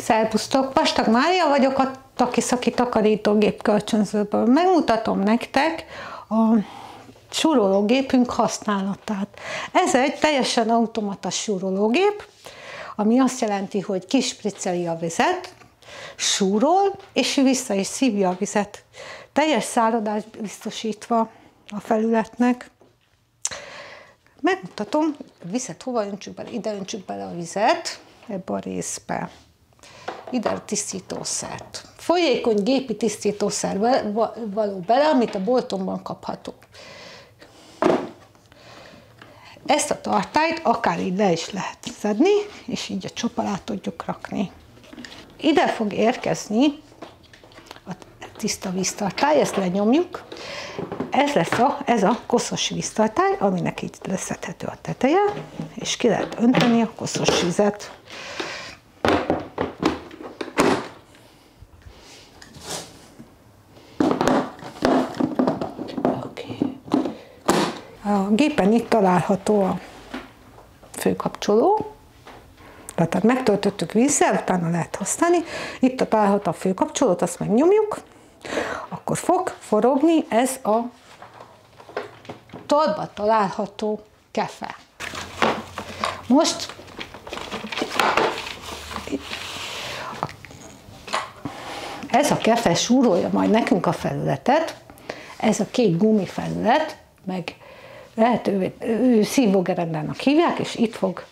Szerbusztok, Vastag Mária vagyok, a Taki-Szaki Takarítógép kölcsönzőből. Megmutatom nektek a súrológépünk használatát. Ez egy teljesen automata súrológép, ami azt jelenti, hogy kispricceli a vizet, súrol, és vissza is szívja a vizet. Teljes száradást biztosítva a felületnek. Megmutatom, a vizet hova öntsük bele. Ide öntsük bele a vizet, ebbe a részbe. Ide a tisztítószert. Folyékony gépi tisztítószer való bele, amit a boltomban kapható. Ezt a tartályt akár így le is lehet szedni, és így a csoп alá tudjuk rakni. Ide fog érkezni a tiszta víztartály, ezt lenyomjuk. Ez a koszos víztartály, aminek így leszedhető a teteje, és ki lehet önteni a koszos vizet. A gépen itt található a főkapcsoló, tehát megtöltöttük vízzel, utána lehet használni. Itt található a főkapcsolót, azt megnyomjuk, akkor fog forogni ez a torban található kefe. Most ez a kefe súrolja majd nekünk a felületet, ez a kék gumifelület, meg lehetővé szívógerendának hívják, és itt fog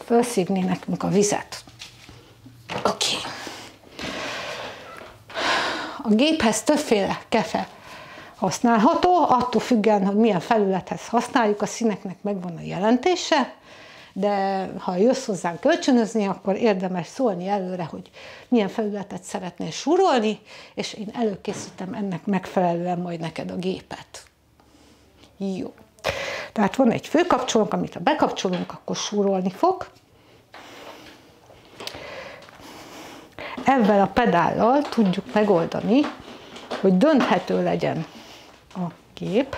felszívni nekünk a vizet. Oké. A géphez többféle kefe használható, attól függően, hogy milyen felülethez használjuk, a színeknek megvan a jelentése, de ha jössz hozzánk kölcsönözni, akkor érdemes szólni előre, hogy milyen felületet szeretnél súrolni, és én előkészítem ennek megfelelően majd neked a gépet. Jó. Tehát van egy főkapcsolónk, amit ha bekapcsolunk, akkor súrolni fog. Ezzel a pedállal tudjuk megoldani, hogy dönthető legyen a gép,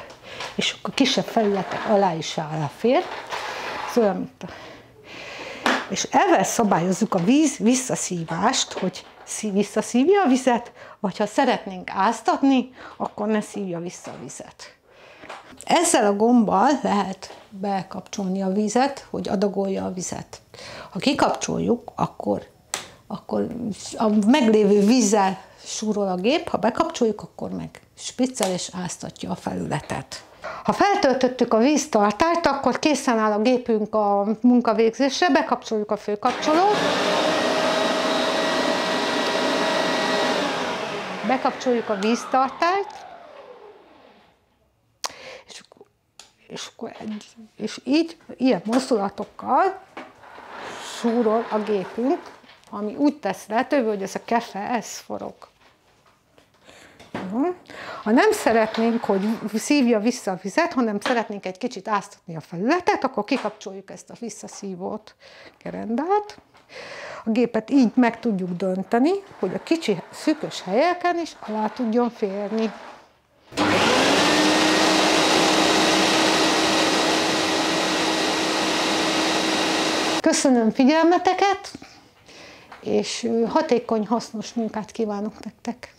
és akkor kisebb felületek alá is elfér. Szóval, és ezzel szabályozzuk a víz visszaszívást, hogy visszaszívja a vizet, vagy ha szeretnénk áztatni, akkor ne szívja vissza a vizet. Ezzel a gombbal lehet bekapcsolni a vizet, hogy adagolja a vizet. Ha kikapcsoljuk, akkor a meglévő vízzel súrol a gép, ha bekapcsoljuk, akkor meg spriccel és áztatja a felületet. Ha feltöltöttük a víztartályt, akkor készen áll a gépünk a munkavégzésre, bekapcsoljuk a főkapcsolót, bekapcsoljuk a víztartályt, és így, ilyen mozdulatokkal súrol a gépünk, ami úgy tesz lehetővé, hogy ez a kefe, ez forog. Ha nem szeretnénk, hogy szívja vissza a vizet, hanem szeretnénk egy kicsit áztatni a felületet, akkor kikapcsoljuk ezt a visszaszívót, gerendát. A gépet így meg tudjuk dönteni, hogy a kicsi szűkös helyeken is alá tudjon férni. Köszönöm figyelmeteket, és hatékony, hasznos munkát kívánok nektek!